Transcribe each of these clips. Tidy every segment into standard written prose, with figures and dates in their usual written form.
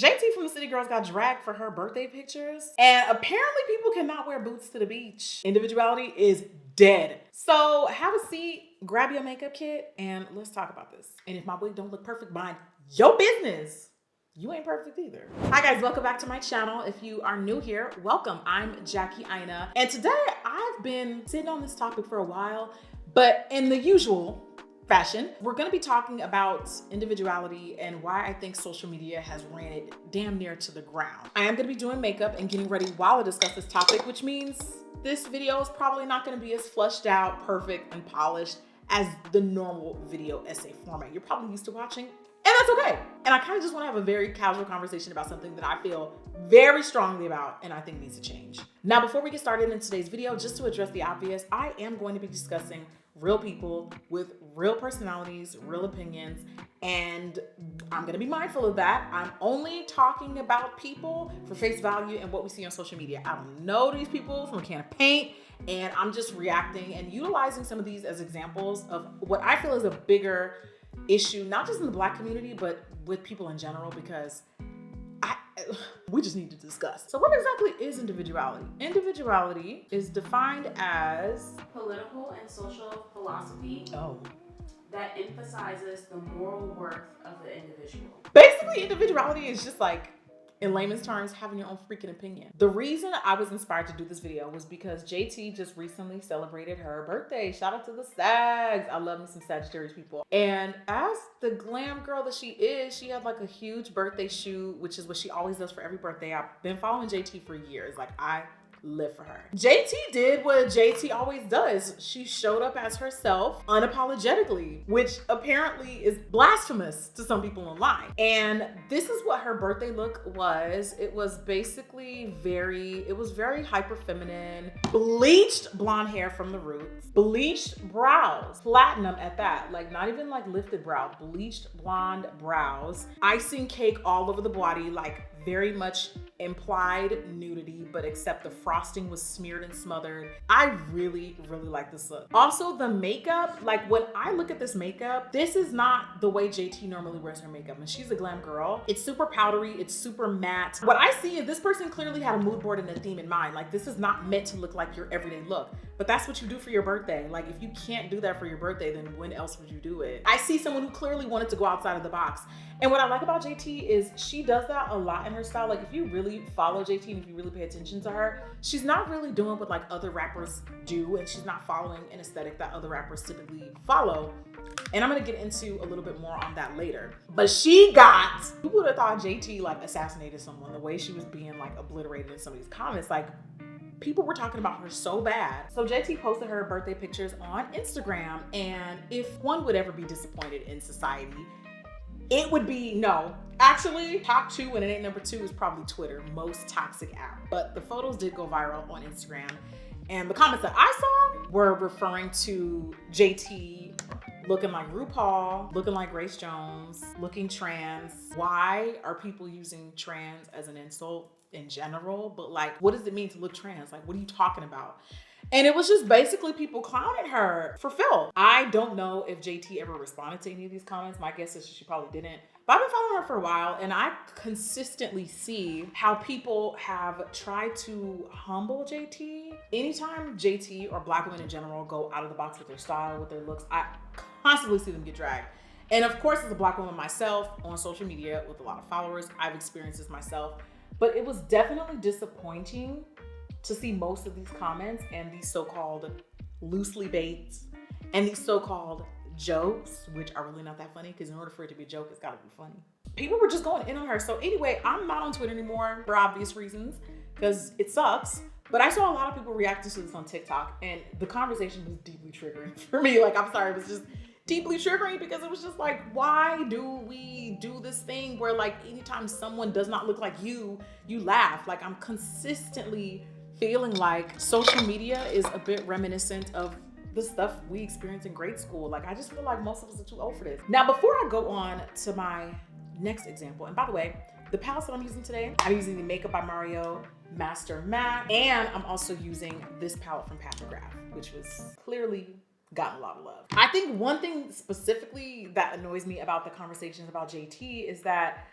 JT from the City Girls got dragged for her birthday pictures, and apparently people cannot wear boots to the beach. Individuality is dead. So have a seat, grab your makeup kit, and let's talk about this. And if my wig don't look perfect, mind your business. You ain't perfect either. Hi guys, welcome back to my channel. If you are new here, welcome. I'm Jackie Aina, and today I've been sitting on this topic for a while, but in the usual fashion, we're gonna be talking about individuality and why I think social media has ran it damn near to the ground. I am gonna be doing makeup and getting ready while I discuss this topic, which means this video is probably not gonna be as fleshed out, perfect, and polished as the normal video essay format you're probably used to watching. And that's okay. And I kind of just want to have a very casual conversation about something that I feel very strongly about and I think needs to change. Now, before we get started in today's video, just to address the obvious, I am going to be discussing real people with real personalities, real opinions, and I'm going to be mindful of that. I'm only talking about people for face value and what we see on social media. I don't know these people from a can of paint, and I'm just reacting and utilizing some of these as examples of what I feel is a bigger issue, not just in the Black community, but with people in general, because we just need to discuss. So what exactly is individuality? Individuality is defined as political and social philosophy that emphasizes the moral worth of the individual. Basically, individuality is just like, in layman's terms, having your own freaking opinion. The reason I was inspired to do this video was because JT just recently celebrated her birthday. Shout out to the Sags. I love me some Sagittarius people. And as the glam girl that she is, she had like a huge birthday shoot, which is what she always does for every birthday. I've been following JT for years. Like, I live for her. JT did what JT always does. She showed up as herself unapologetically, which apparently is blasphemous to some people online. And this is what her birthday look was. It was basically very hyper feminine, bleached blonde hair from the roots, bleached brows, platinum at that, like not even like lifted brow, bleached blonde brows, icing cake all over the body, like very much implied nudity, but except the frosting was smeared and smothered. I really like this look. Also, the makeup, like when I look at this makeup, this is not the way JT normally wears her makeup, and she's a glam girl. It's super powdery, it's super matte. What I see is this person clearly had a mood board and a theme in mind. Like, this is not meant to look like your everyday look, but that's what you do for your birthday. Like, if you can't do that for your birthday, then when else would you do it? I see someone who clearly wanted to go outside of the box. And what I like about JT is she does that a lot in her style. Like, if you really follow JT and if you really pay attention to her, she's not really doing what like other rappers do, and she's not following an aesthetic that other rappers typically follow. And I'm gonna get into a little bit more on that later. But she got, who would have thought JT like assassinated someone, the way she was being like obliterated in some of these comments. Like, people were talking about her so bad. So JT posted her birthday pictures on Instagram, and if one would ever be disappointed in society, it would be, no, actually top two, and it ain't number two, is probably Twitter, most toxic app. But the photos did go viral on Instagram, and the comments that I saw were referring to JT looking like RuPaul, looking like Grace Jones, looking trans. Why are people using trans as an insult in general? But like, what does it mean to look trans? Like, what are you talking about? And it was just basically people clowning her for filth. I don't know if JT ever responded to any of these comments. My guess is she probably didn't. But I've been following her for a while, and I consistently see how people have tried to humble JT. Anytime JT or Black women in general go out of the box with their style, with their looks, I constantly see them get dragged. And of course, as a Black woman myself on social media with a lot of followers, I've experienced this myself. But it was definitely disappointing to see most of these comments and these so-called loosely baits and these so-called jokes, which are really not that funny, because in order for it to be a joke, it's gotta be funny. People were just going in on her. So anyway, I'm not on Twitter anymore for obvious reasons, because it sucks. But I saw a lot of people reacting to this on TikTok, and the conversation was deeply triggering for me. Like, I'm sorry, it was just deeply triggering, because it was just like, why do we do this thing where like anytime someone does not look like you, you laugh? Like, I'm consistently feeling like social media is a bit reminiscent of the stuff we experienced in grade school. Like, I just feel like most of us are too old for this. Now, before I go on to my next example, and by the way, the palettes that I'm using today, I'm using the Makeup by Mario Master Matte, and I'm also using this palette from Pat McGrath, which was clearly gotten a lot of love. I think one thing specifically that annoys me about the conversations about JT is that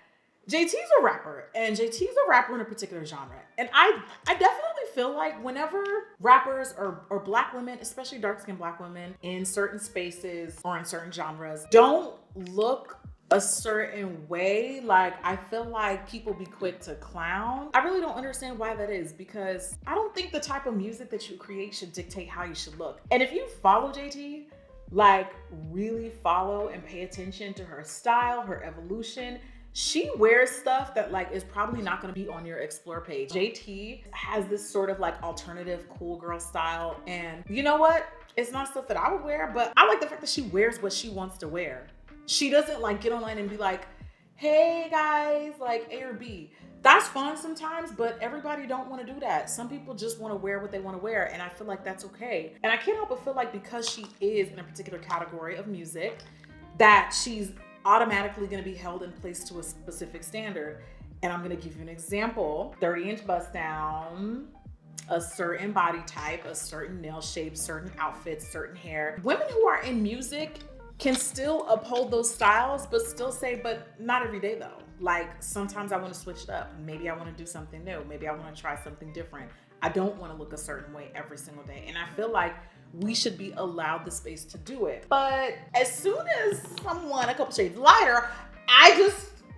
JT's a rapper, and JT's a rapper in a particular genre. And I definitely feel like whenever rappers or black women, especially dark-skinned black women in certain spaces or in certain genres, don't look a certain way, like I feel like people be quick to clown. I really don't understand why that is, because I don't think the type of music that you create should dictate how you should look. And if you follow JT, like really follow and pay attention to her style, her evolution, she wears stuff that like is probably not going to be on your explore page. JT has this sort of like alternative cool girl style, and you know what? It's not stuff that I would wear, but I like the fact that she wears what she wants to wear. She doesn't like get online and be like, hey guys, like A or B. That's fun sometimes, but everybody don't want to do that. Some people just want to wear what they want to wear, and I feel like that's okay. And I can't help but feel like because she is in a particular category of music, that she's automatically going to be held in place to a specific standard. And I'm going to give you an example. 30-inch bust down, a certain body type, a certain nail shape, certain outfits, certain hair. Women who are in music can still uphold those styles, but still say, but not every day though. Like sometimes I want to switch it up. Maybe I want to do something new. Maybe I want to try something different. I don't want to look a certain way every single day. And I feel like we should be allowed the space to do it. But as soon as someone a couple shades lighter, I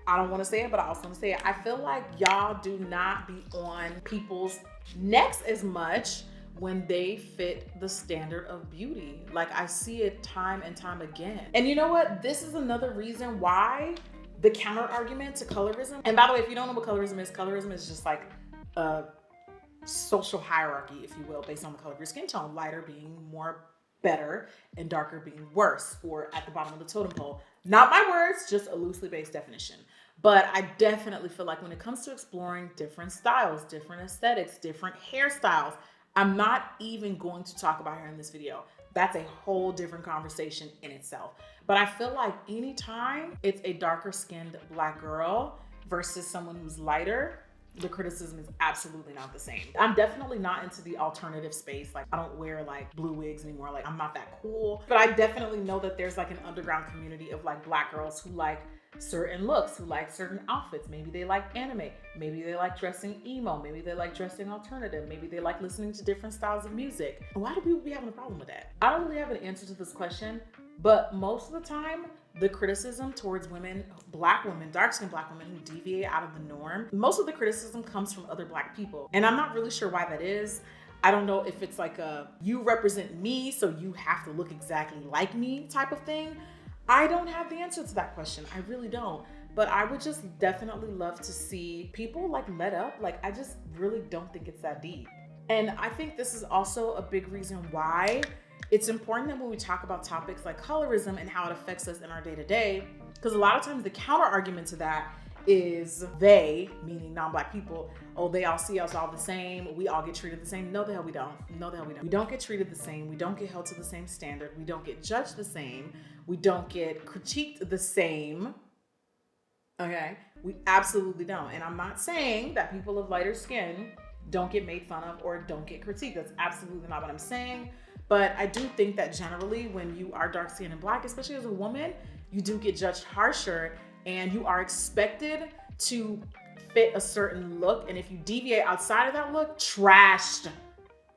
don't want to say it, but I also want to say it. I feel like y'all do not be on people's necks as much when they fit the standard of beauty. Like I see it time and time again. And you know what? This is another reason why the counter argument to colorism. And by the way, if you don't know what colorism is just like a social hierarchy, if you will, based on the color of your skin tone, lighter being more better and darker being worse, or at the bottom of the totem pole. Not my words, just a loosely based definition. But I definitely feel like when it comes to exploring different styles, different aesthetics, different hairstyles, I'm not even going to talk about hair in this video. That's a whole different conversation in itself. But I feel like anytime it's a darker skinned black girl versus someone who's lighter, the criticism is absolutely not the same. I'm definitely not into the alternative space. Like I don't wear like blue wigs anymore. Like I'm not that cool. But I definitely know that there's like an underground community of like black girls who like certain looks, who like certain outfits. Maybe they like anime. Maybe they like dressing emo. Maybe they like dressing alternative. Maybe they like listening to different styles of music. Why do people be having a problem with that? I don't really have an answer to this question, but most of the time, the criticism towards women, black women, dark-skinned black women who deviate out of the norm, most of the criticism comes from other black people. And I'm not really sure why that is. I don't know if it's like a, you represent me, so you have to look exactly like me type of thing. I don't have the answer to that question. I really don't. But I would just definitely love to see people like let up. Like, I just really don't think it's that deep. And I think this is also a big reason why it's important that when we talk about topics like colorism and how it affects us in our day-to-day, because a lot of times the counter argument to that is they, meaning non-black people, oh, they all see us all the same. We all get treated the same. No, the hell we don't. No, the hell we don't. We don't get treated the same. We don't get held to the same standard. We don't get judged the same. We don't get critiqued the same. Okay? We absolutely don't. And I'm not saying that people of lighter skin don't get made fun of or don't get critiqued. That's absolutely not what I'm saying. But I do think that generally when you are dark skinned and black, especially as a woman, you do get judged harsher and you are expected to fit a certain look. And if you deviate outside of that look, trashed.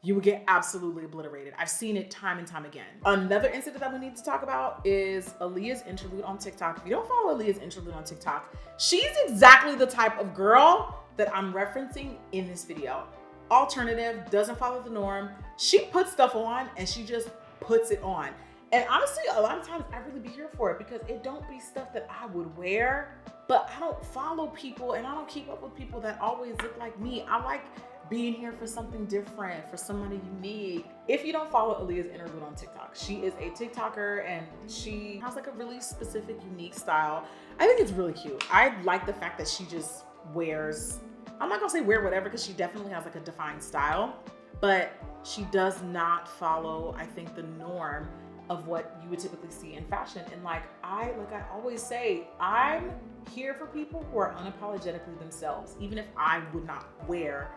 You would get absolutely obliterated. I've seen it time and time again. Another incident that we need to talk about is Aaliyah's interlude on TikTok. If you don't follow Aaliyah's interlude on TikTok, she's exactly the type of girl that I'm referencing in this video. Alternative, doesn't follow the norm. She puts stuff on and she just puts it on. And honestly, a lot of times I really be here for it because it don't be stuff that I would wear, but I don't follow people and I don't keep up with people that always look like me. I like being here for something different, for somebody unique. If you don't follow Aaliyah's interlude on TikTok, she is a TikToker and she has like a really specific, unique style. I think it's really cute. I like the fact that she just wears, I'm not gonna say wear whatever because she definitely has like a defined style, but she does not follow, I think, the norm of what you would typically see in fashion. And like I always say, I'm here for people who are unapologetically themselves, even if I would not wear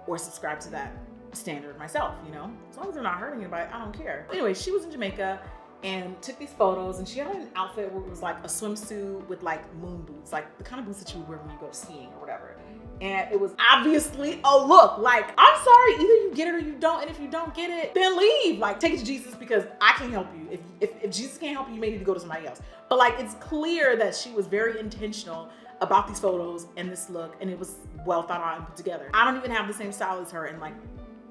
or subscribe to that standard myself, you know? As long as they're not hurting anybody, I don't care. Anyway, she was in Jamaica and took these photos, and she had an outfit where it was like a swimsuit with like moon boots, like the kind of boots that you would wear when you go skiing or whatever. And it was obviously a look. Like, I'm sorry, either you get it or you don't. And if you don't get it, then leave. Like, take it to Jesus, because I can't help you. If Jesus can't help you, you may need to go to somebody else. But like, it's clear that she was very intentional about these photos and this look, and it was well thought out and put together. I don't even have the same style as her, and like,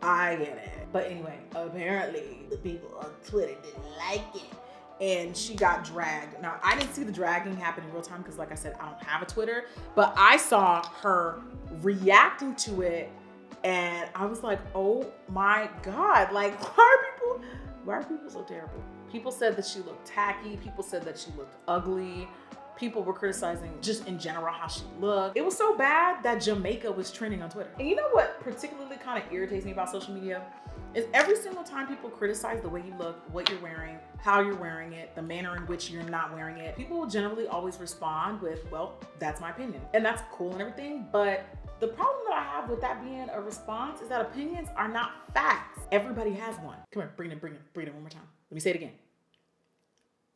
I get it. But anyway, apparently the people on Twitter didn't like it, and she got dragged. Now, I didn't see the dragging happen in real time because, like I said, I don't have a Twitter, but I saw her reacting to it, and I was like, oh my God, like, why are people so terrible? People said that she looked tacky. People said that she looked ugly. People were criticizing just in general how she looked. It was so bad that Jamaica was trending on Twitter. And you know what particularly kind of irritates me about social media? Is every single time people criticize the way you look, what you're wearing, how you're wearing it, the manner in which you're not wearing it, people will generally always respond with, well, that's my opinion. And that's cool and everything, but the problem that I have with that being a response is that opinions are not facts. Everybody has one. Come here, bring it one more time. Let me say it again.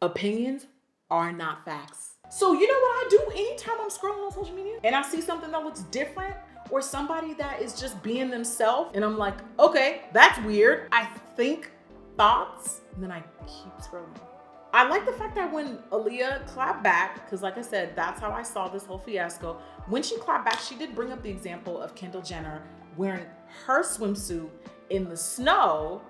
Opinions are not facts. So you know what I do anytime I'm scrolling on social media and I see something that looks different, or somebody that is just being themselves, and I'm like, okay, that's weird. I think thoughts, and then I keep scrolling. I like the fact that when Aaliyah clapped back, because like I said, that's how I saw this whole fiasco. When she clapped back, she did bring up the example of Kendall Jenner wearing her swimsuit in the snow,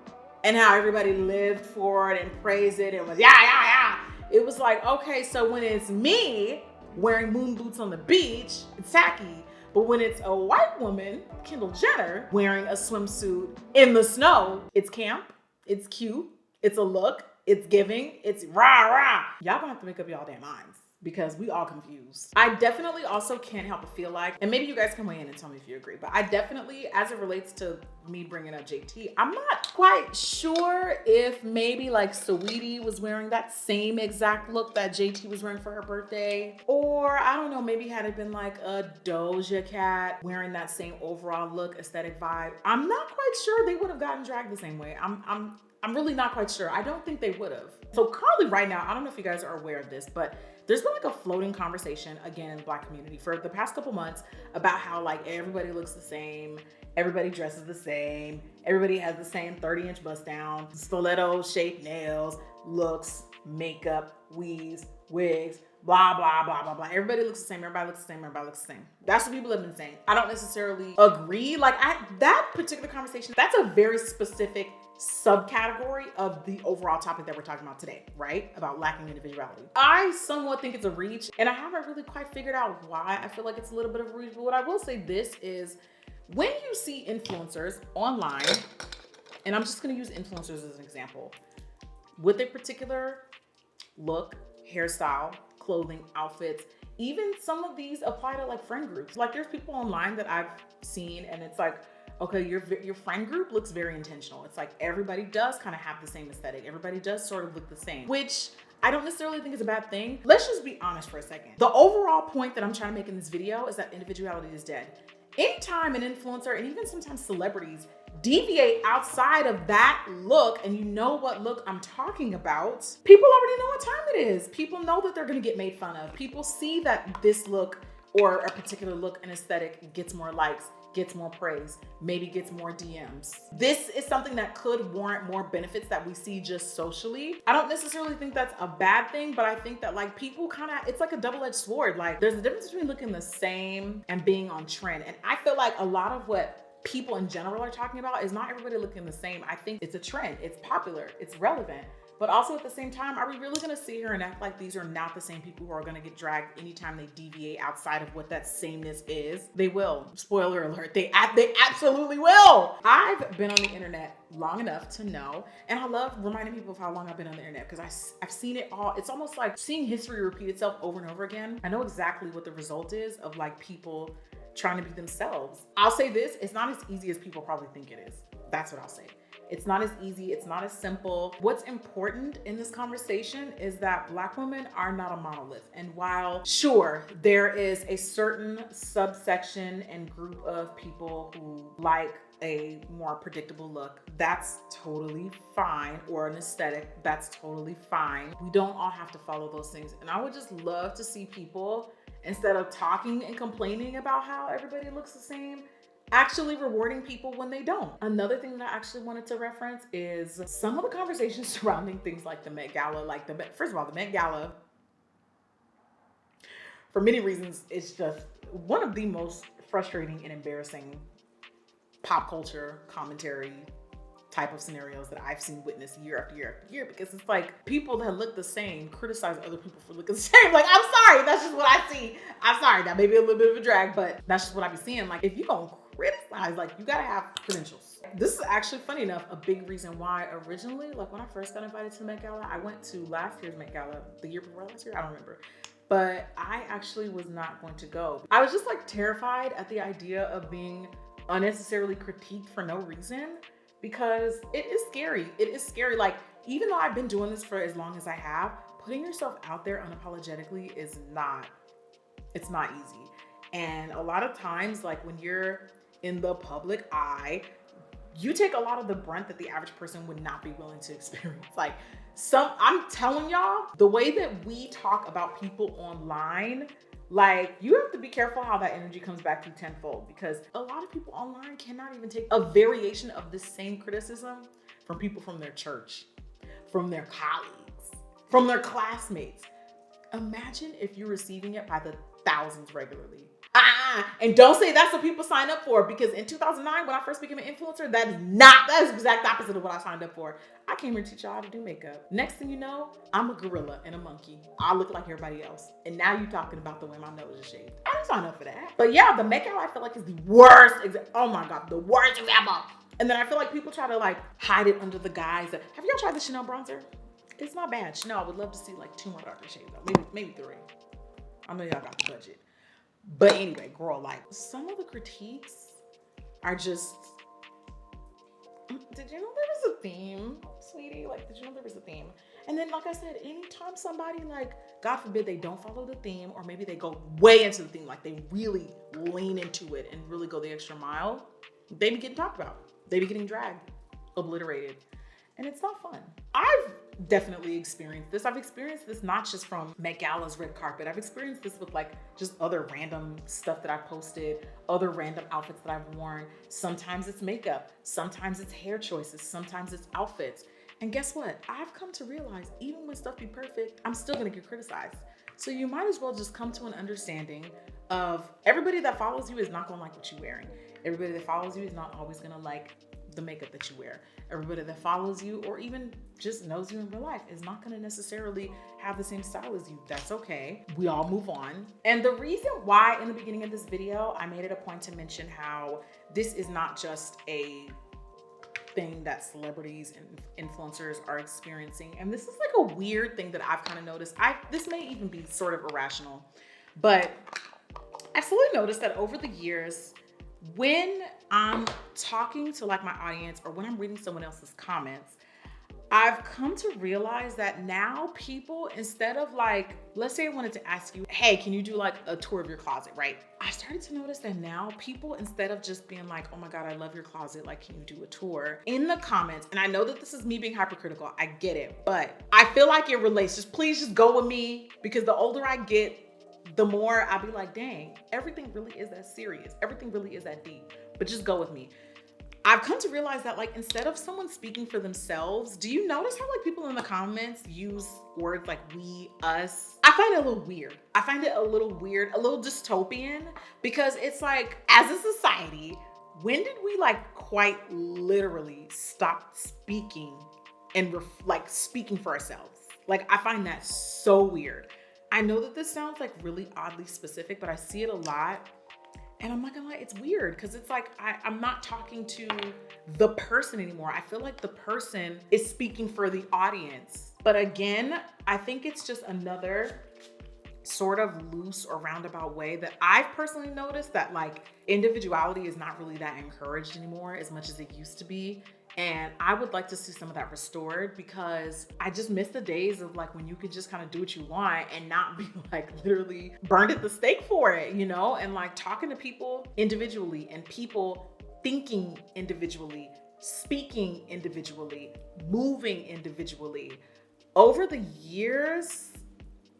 and how everybody lived for it and praised it and was yeah. It was like, okay, so when it's me wearing moon boots on the beach, it's tacky. But when it's a white woman, Kendall Jenner, wearing a swimsuit in the snow, it's camp, it's cute, it's a look, it's giving, it's rah. Y'all gonna have to make up y'all damn minds, because we all confused. I definitely also can't help but feel like, and maybe you guys can weigh in and tell me if you agree, but I definitely, as it relates to me bringing up JT, I'm not quite sure if maybe like Saweetie was wearing that same exact look that JT was wearing for her birthday, or I don't know, maybe had it been like a Doja Cat wearing that same overall look, aesthetic vibe. I'm not quite sure they would have gotten dragged the same way. I'm really not quite sure. I don't think they would have. So currently right now, I don't know if you guys are aware of this, but there's been like a floating conversation again in the Black community for the past couple months about how like everybody looks the same, everybody dresses the same, everybody has the same 30-inch bust down, stiletto shaped nails, looks, makeup, weaves, wigs, blah, blah, blah, blah, blah. Everybody looks the same, everybody looks the same, everybody looks the same. That's what people have been saying. I don't necessarily agree. Like that particular conversation, that's a very specific subcategory of the overall topic that we're talking about today, right? About lacking individuality. I somewhat think it's a reach, and I haven't really quite figured out why I feel like it's a little bit of a reach. But what I will say this is, when you see influencers online, and I'm just gonna use influencers as an example, with a particular look, hairstyle, clothing, outfits, even some of these apply to like friend groups. Like there's people online that I've seen, and it's like, okay, your friend group looks very intentional. It's like everybody does kind of have the same aesthetic. Everybody does sort of look the same, which I don't necessarily think is a bad thing. Let's just be honest for a second. The overall point that I'm trying to make in this video is that individuality is dead. Anytime an influencer, and even sometimes celebrities, deviate outside of that look, and you know what look I'm talking about, people already know what time it is. People know that they're gonna get made fun of. People see that this look or a particular look and aesthetic gets more likes, gets more praise, maybe gets more DMs. This is something that could warrant more benefits that we see just socially. I don't necessarily think that's a bad thing, but I think that like people kind of, it's like a double-edged sword. Like there's a difference between looking the same and being on trend. And I feel like a lot of what people in general are talking about is not everybody looking the same. I think it's a trend, it's popular, it's relevant. But also at the same time, are we really gonna sit here and act like these are not the same people who are gonna get dragged anytime they deviate outside of what that sameness is? They will. Spoiler alert, they absolutely will. I've been on the internet long enough to know, and I love reminding people of how long I've been on the internet, because I've seen it all. It's almost like seeing history repeat itself over and over again. I know exactly what the result is of like people trying to be themselves. I'll say this, it's not as easy as people probably think it is. That's what I'll say. It's not as easy. It's not as simple. What's important in this conversation is that Black women are not a monolith. And while, sure, there is a certain subsection and group of people who like a more predictable look, that's totally fine, or an aesthetic, that's totally fine. We don't all have to follow those things. And I would just love to see people, instead of talking and complaining about how everybody looks the same, actually rewarding people when they don't. Another thing that I actually wanted to reference is some of the conversations surrounding things like the Met Gala. First of all, the Met Gala, for many reasons, it's just one of the most frustrating and embarrassing pop culture commentary type of scenarios that I've seen witnessed year after year after year, because it's like people that look the same criticize other people for looking the same. Like, I'm sorry, that's just what I see. I'm sorry, that may be a little bit of a drag, but that's just what I be seeing. Like, if you gonna criticize, like, you gotta have credentials. This is actually, funny enough, a big reason why originally, like when I first got invited to the Met Gala, I went to last year's Met Gala, the year before last year, I don't remember. But I actually was not going to go. I was just like terrified at the idea of being unnecessarily critiqued for no reason, because it is scary. It is scary. Like, even though I've been doing this for as long as I have, putting yourself out there unapologetically is not, it's not easy. And a lot of times, like when you're in the public eye, you take a lot of the brunt that the average person would not be willing to experience. Like, I'm telling y'all, the way that we talk about people online, like, you have to be careful how that energy comes back to you tenfold, because a lot of people online cannot even take a variation of this same criticism from people from their church, from their colleagues, from their classmates. Imagine if you're receiving it by the thousands regularly. And don't say that's what people sign up for, because in 2009, when I first became an influencer, that is the exact opposite of what I signed up for. I came here to teach y'all how to do makeup. Next thing you know, I'm a gorilla and a monkey. I look like everybody else. And now you're talking about the way my nose is shaped. I didn't sign up for that. But yeah, the makeup I feel like is the worst. Oh my God, the worst example. And then I feel like people try to like hide it under the guise of, have y'all tried the Chanel bronzer? It's not bad. Chanel, I would love to see like 2 more darker shades though. Maybe 3. I know y'all got the budget. But anyway, girl, like, some of the critiques are just, did you know there was a theme, sweetie? Like, did you know there was a theme? And then, like I said, anytime somebody, like, God forbid they don't follow the theme, or maybe they go way into the theme, like they really lean into it and really go the extra mile, they be getting talked about. They be getting dragged, obliterated. And it's not fun. I've definitely experienced this. I've experienced this not just from Met Gala's red carpet. I've experienced this with like just other random stuff that I've posted, other random outfits that I've worn. Sometimes it's makeup, sometimes it's hair choices, sometimes it's outfits. And guess what? I've come to realize even when stuff be perfect, I'm still gonna get criticized. So you might as well just come to an understanding of everybody that follows you is not gonna like what you're wearing. Everybody that follows you is not always gonna like the makeup that you wear. Everybody that follows you or even just knows you in real life is not going to necessarily have the same style as you. That's okay. We all move on. And the reason why in the beginning of this video, I made it a point to mention how this is not just a thing that celebrities and influencers are experiencing. And this is like a weird thing that I've kind of noticed. This may even be sort of irrational, but I've slowly noticed that over the years, when I'm talking to like my audience or when I'm reading someone else's comments, I've come to realize that now people, instead of like, let's say I wanted to ask you, hey, can you do like a tour of your closet, right? I started to notice that now people, instead of just being like, oh my God, I love your closet, like, can you do a tour? In the comments, and I know that this is me being hypercritical, I get it, but I feel like it relates. Please just go with me, because the older I get, the more I'll be like, dang, everything really is that serious. Everything really is that deep, but just go with me. I've come to realize that like, instead of someone speaking for themselves, do you notice how like people in the comments use words like we, us? I find it a little weird. I find it a little weird, a little dystopian, because it's like, as a society, when did we like quite literally stop speaking and like speaking for ourselves? Like, I find that so weird. I know that this sounds like really oddly specific, but I see it a lot. And I'm not gonna lie, it's weird, because it's like, I'm not talking to the person anymore. I feel like the person is speaking for the audience. But again, I think it's just another sort of loose or roundabout way that I've personally noticed that like individuality is not really that encouraged anymore as much as it used to be And I would like to see some of that restored, because I just miss the days of like when you could just kind of do what you want and not be like literally burned at the stake for it, you know? And like talking to people individually, and people thinking individually, speaking individually, moving individually. Over the years,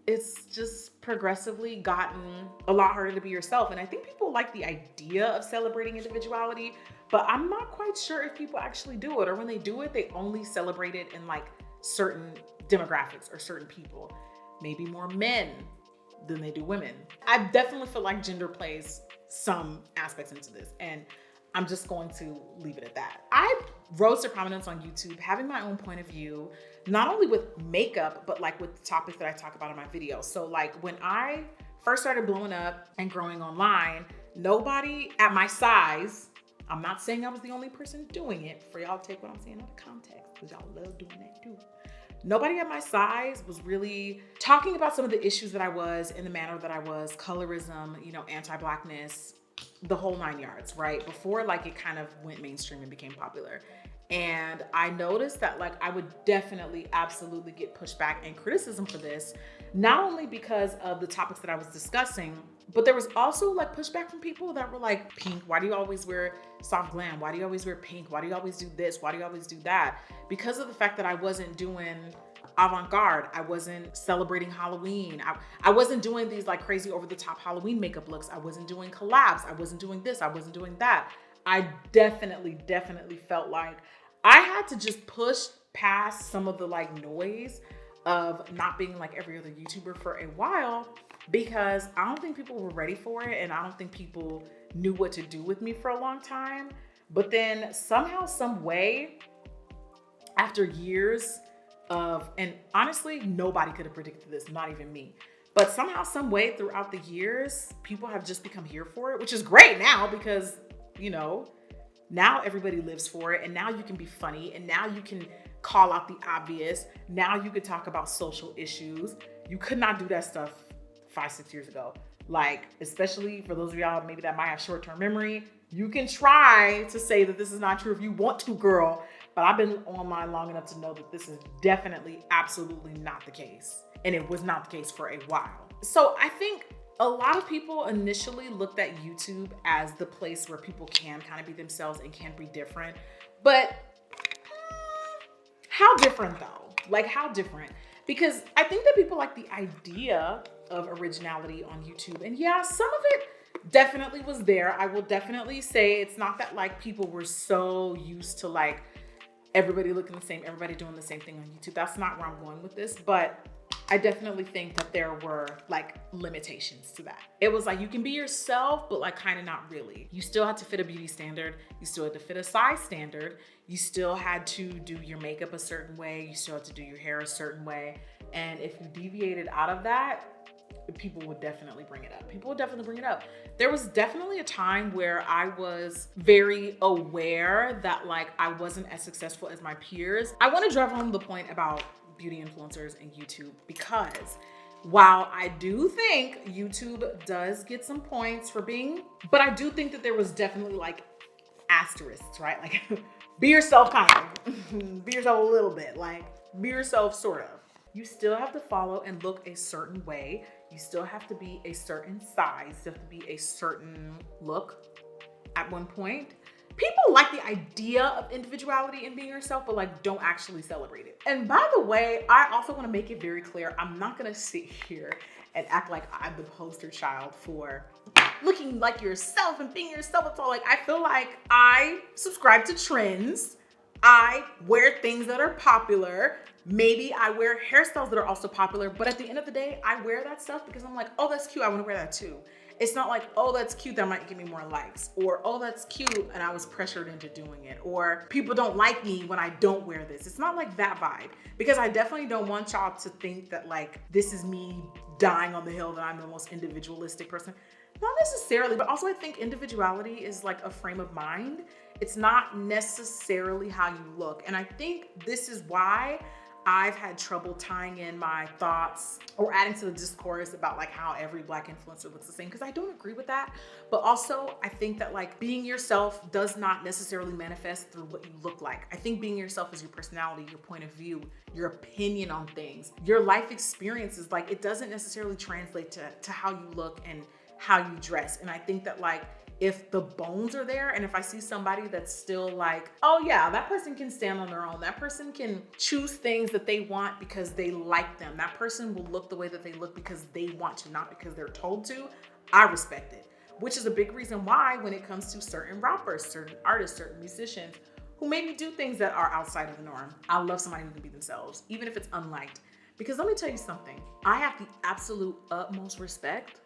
it's just progressively gotten a lot harder to be yourself. And I think people like the idea of celebrating individuality, but I'm not quite sure if people actually do it, or when they do it, they only celebrate it in like certain demographics or certain people, maybe more men than they do women. I definitely feel like gender plays some aspects into this, and I'm just going to leave it at that. I rose to prominence on YouTube, having my own point of view, not only with makeup, but like with the topics that I talk about in my videos. So like when I first started blowing up and growing online, nobody at my size, I'm not saying I was the only person doing it, for y'all take what I'm saying out of context, because y'all love doing that too. Nobody at my size was really talking about some of the issues that I was in the manner that I was, colorism, you know, anti-Blackness, the whole 9 yards, right? Before like it kind of went mainstream and became popular. And I noticed that like I would definitely absolutely get pushback and criticism for this, not only because of the topics that I was discussing, but there was also like pushback from people that were like, Pink, why do you always wear soft glam? Why do you always wear pink? Why do you always do this? Why do you always do that? Because of the fact that I wasn't doing avant-garde, I wasn't celebrating Halloween. I wasn't doing these like crazy over the top Halloween makeup looks. I wasn't doing collabs. I wasn't doing this. I wasn't doing that. I definitely felt like I had to just push past some of the like noise of not being like every other YouTuber for a while, because I don't think people were ready for it, and I don't think people knew what to do with me for a long time. But then somehow, some way, after years of, and honestly, nobody could have predicted this, not even me. But somehow, some way throughout the years, people have just become here for it, which is great now, because, you know, now everybody lives for it, and now you can be funny, and now you can call out the obvious. Now you could talk about social issues. You could not do that stuff 5-6 years ago. Like, especially for those of y'all maybe that might have short-term memory, you can try to say that this is not true if you want to, girl. But I've been online long enough to know that this is definitely, absolutely not the case. And it was not the case for a while. So I think a lot of people initially looked at YouTube as the place where people can kind of be themselves and can be different. But how different though? Like, how different? Because I think that people like the idea of originality on YouTube. And yeah, some of it definitely was there. I will definitely say it's not that like people were so used to like everybody looking the same, everybody doing the same thing on YouTube. That's not where I'm going with this, but I definitely think that there were like limitations to that. It was like, you can be yourself, but like kind of not really. You still had to fit a beauty standard. You still had to fit a size standard. You still had to do your makeup a certain way. You still had to do your hair a certain way. And if you deviated out of that, people would definitely bring it up. People would definitely bring it up. There was definitely a time where I was very aware that like I wasn't as successful as my peers. I want to drive home the point about beauty influencers and YouTube, because while I do think YouTube does get some points for being, but I do think that there was definitely like asterisks, right? Like be yourself kind of, be yourself a little bit, like be yourself sort of. You still have to follow and look a certain way. You still have to be a certain size. You have to be a certain look at one point. People like the idea of individuality and being yourself, but like don't actually celebrate it. And by the way, I also want to make it very clear, I'm not gonna sit here and act like I'm the poster child for looking like yourself and being yourself. It's all like, I feel like I subscribe to trends. I wear things that are popular. Maybe I wear hairstyles that are also popular, but at the end of the day, I wear that stuff because I'm like, oh, that's cute, I want to wear that too. It's not like, oh, that's cute, that might give me more likes, or oh, that's cute and I was pressured into doing it, or people don't like me when I don't wear this. It's not like that vibe, because I definitely don't want y'all to think that like this is me dying on the hill that I'm the most individualistic person. Not necessarily, but also I think individuality is like a frame of mind. It's not necessarily how you look. And I think this is why I've had trouble tying in my thoughts or adding to the discourse about like how every Black influencer looks the same, because I don't agree with that. But also I think that like being yourself does not necessarily manifest through what you look like. I think being yourself is your personality, your point of view, your opinion on things, your life experiences. Like it doesn't necessarily translate to how you look and how you dress. And I think that like if the bones are there, and if I see somebody that's still like, oh yeah, that person can stand on their own, that person can choose things that they want because they like them, that person will look the way that they look because they want to, not because they're told to, I respect it. Which is a big reason why when it comes to certain rappers, certain artists, certain musicians who maybe do things that are outside of the norm, I love somebody who can be themselves, even if it's unliked. Because let me tell you something, I have the absolute utmost respect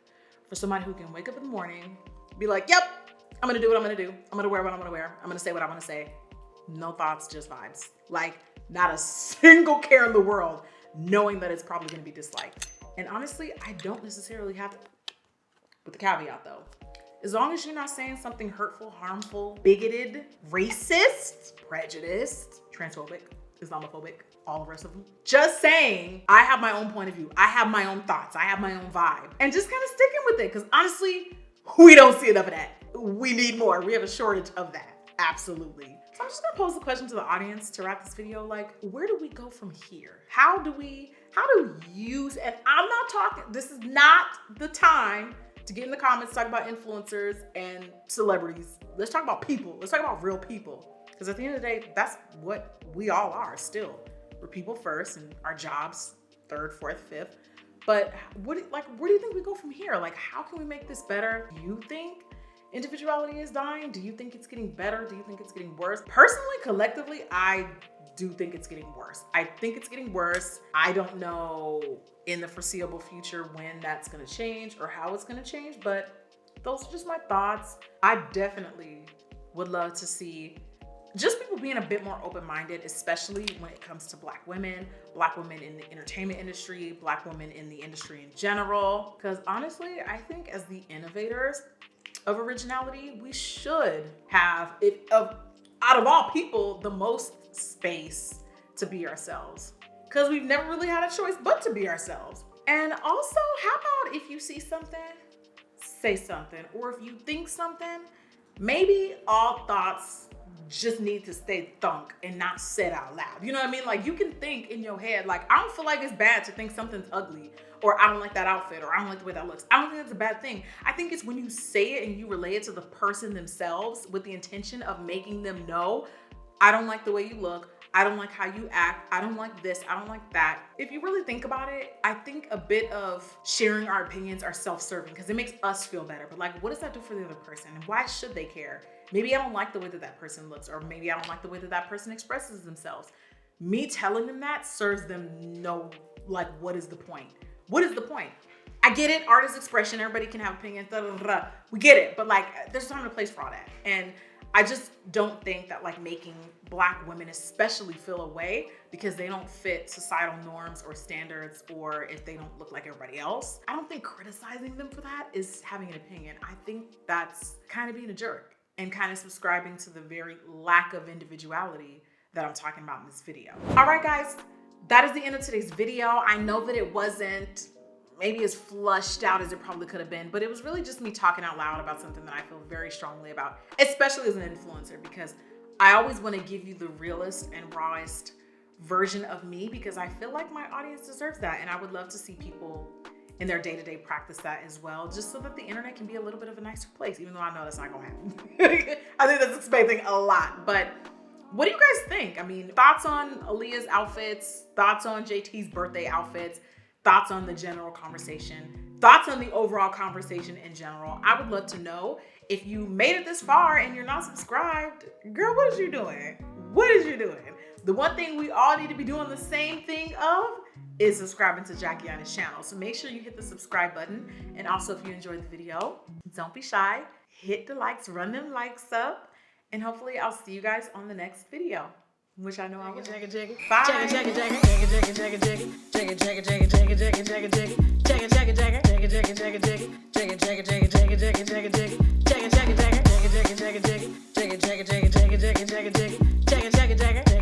for somebody who can wake up in the morning, be like, yep, I'm gonna do what I'm gonna do. I'm gonna wear what I'm gonna wear. I'm gonna say what I wanna say. No thoughts, just vibes. Like not a single care in the world, knowing that it's probably gonna be disliked. And honestly, I don't necessarily have to, with the caveat though, as long as you're not saying something hurtful, harmful, bigoted, racist, prejudiced, transphobic, Islamophobic, all the rest of them. Just saying, I have my own point of view. I have my own thoughts. I have my own vibe. And just kind of sticking with it, because honestly, we don't see enough of that. We need more. We have a shortage of that. Absolutely. So I'm just gonna pose the question to the audience to wrap this video. Like, where do we go from here? How do you, and I'm not talking, this is not the time to get in the comments, talk about influencers and celebrities. Let's talk about people. Let's talk about real people. Because at the end of the day, that's what we all are still. We're people first and our jobs third, fourth, fifth. But where do you think we go from here? Like, how can we make this better? Do you think individuality is dying? Do you think it's getting better? Do you think it's getting worse? Personally, collectively, I do think it's getting worse. I think it's getting worse. I don't know in the foreseeable future when that's gonna change or how it's gonna change, but those are just my thoughts. I definitely would love to see just people being a bit more open-minded, especially when it comes to Black women in the entertainment industry, Black women in the industry in general. Because honestly, I think as the innovators of originality, we should have out of all people, the most space to be ourselves. Because we've never really had a choice but to be ourselves. And also, how about if you see something, say something. Or if you think something, maybe all thoughts just need to stay thunk and not said out loud. You know what I mean? Like you can think in your head, like, I don't feel like it's bad to think something's ugly, or I don't like that outfit, or I don't like the way that looks. I don't think that's a bad thing. I think it's when you say it and you relay it to the person themselves with the intention of making them know, I don't like the way you look. I don't like how you act. I don't like this. I don't like that. If you really think about it, I think a bit of sharing our opinions are self-serving because it makes us feel better. But like, what does that do for the other person? And why should they care? Maybe I don't like the way that person looks, or maybe I don't like the way that person expresses themselves. Me telling them that serves them no, like, what is the point? What is the point? I get it, art is expression, everybody can have opinions, we get it, but like, there's a time and a place for all that. And I just don't think that like making Black women especially feel away because they don't fit societal norms or standards, or if they don't look like everybody else, I don't think criticizing them for that is having an opinion. I think that's kind of being a jerk and kind of subscribing to the very lack of individuality that I'm talking about in this video. All right, guys, that is the end of today's video. I know that it wasn't maybe as flushed out as it probably could have been, but it was really just me talking out loud about something that I feel very strongly about, especially as an influencer, because I always want to give you the realest and rawest version of me, because I feel like my audience deserves that. And I would love to see people in their day-to-day practice that as well, just so that the internet can be a little bit of a nicer place, even though I know that's not gonna happen. I think that's expecting a lot, but what do you guys think? I mean, thoughts on Aaliyah's outfits, thoughts on JT's birthday outfits, thoughts on the general conversation, thoughts on the overall conversation in general. I would love to know. If you made it this far and you're not subscribed, girl, what is you doing? What is you doing? The one thing we all need to be doing the same thing of is subscribing to Jackiana's channel. So make sure you hit the subscribe button. And also, if you enjoyed the video, don't be shy. Hit the likes, run them likes up. And hopefully I'll see you guys on the next video, which I know I will. Bye.